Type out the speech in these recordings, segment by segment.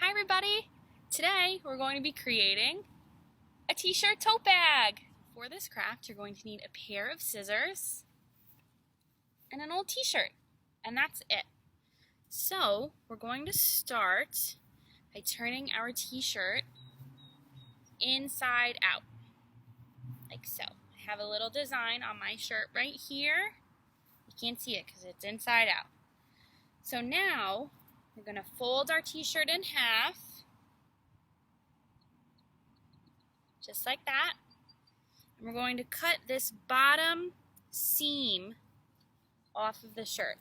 Hi everybody! Today we're going to be creating a T-shirt tote bag. For this craft you're going to need a pair of scissors and an old t-shirt, and that's it. So we're going to start by turning our t-shirt inside out, like so. I have a little design on my shirt right here. You can't see it because it's inside out. So now we're going to fold our t-shirt in half, just like that. And we're going to cut this bottom seam off of the shirt.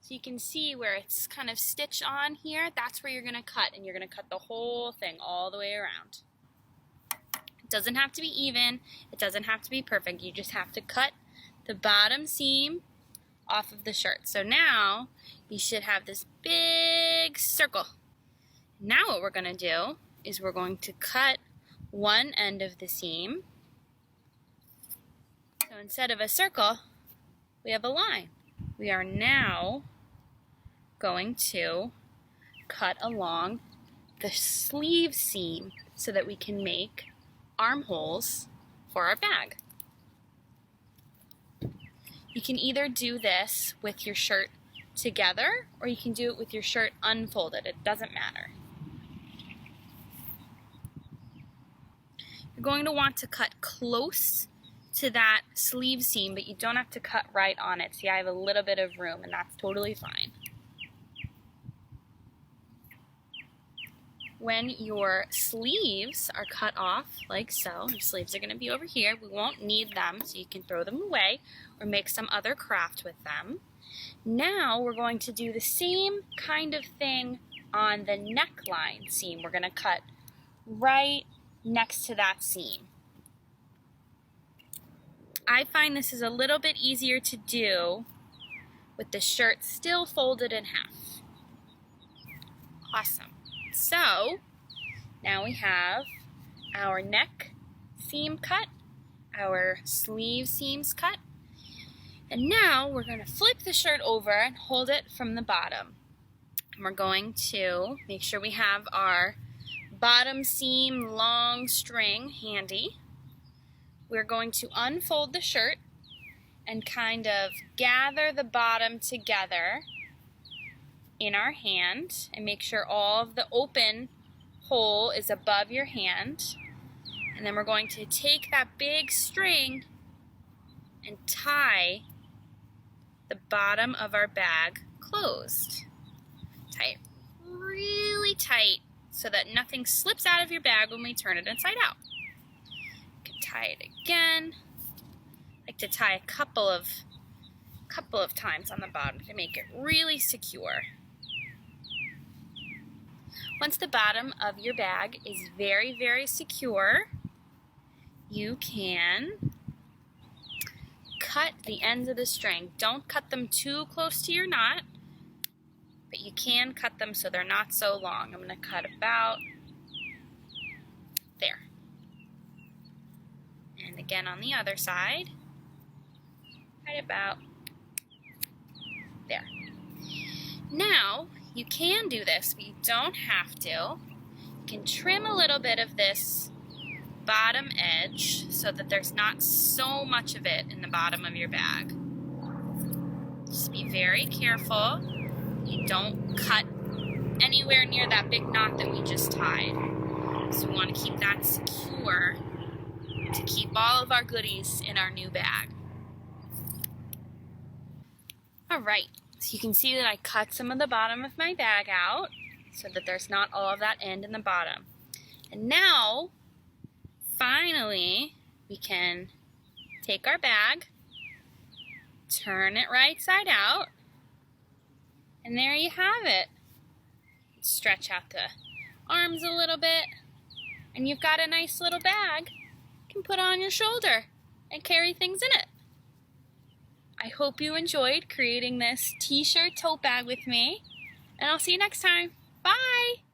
So you can see where it's kind of stitched on here, that's where you're going to cut, and you're going to cut the whole thing all the way around. It doesn't have to be even, it doesn't have to be perfect, you just have to cut the bottom seam off of the shirt. So now you should have this big circle. Now what we're going to do is we're going to cut one end of the seam. So instead of a circle, we have a line. We are now going to cut along the sleeve seam so that we can make armholes for our bag. You can either do this with your shirt together or you can do it with your shirt unfolded. It doesn't matter. You're going to want to cut close to that sleeve seam, but you don't have to cut right on it. See, I have a little bit of room, and that's totally fine. When your sleeves are cut off, like so, your sleeves are going to be over here. We won't need them, so you can throw them away or make some other craft with them. Now we're going to do the same kind of thing on the neckline seam. We're going to cut right next to that seam. I find this is a little bit easier to do with the shirt still folded in half. Awesome. So now we have our neck seam cut, our sleeve seams cut, and now we're going to flip the shirt over and hold it from the bottom. And we're going to make sure we have our bottom seam long string handy. We're going to unfold the shirt and kind of gather the bottom together in our hand and make sure all of the open hole is above your hand. And then we're going to take that big string and tie the bottom of our bag closed. Tie it really tight so that nothing slips out of your bag when we turn it inside out. You can tie it again. I like to tie a couple of times on the bottom to make it really secure. Once the bottom of your bag is very, very secure, you can cut the ends of the string. Don't cut them too close to your knot, but you can cut them so they're not so long. I'm going to cut about there. And again on the other side, right about there. Now, you can do this, but you don't have to. You can trim a little bit of this bottom edge so that there's not so much of it in the bottom of your bag. Just be very careful. You don't cut anywhere near that big knot that we just tied. So we want to keep that secure to keep all of our goodies in our new bag. Alright, so you can see that I cut some of the bottom of my bag out so that there's not all of that end in the bottom. And now, finally, we can take our bag, turn it right side out, and there you have it. Stretch out the arms a little bit, and you've got a nice little bag you can put on your shoulder and carry things in it. I hope you enjoyed creating this T-shirt tote bag with me, and I'll see you next time. Bye!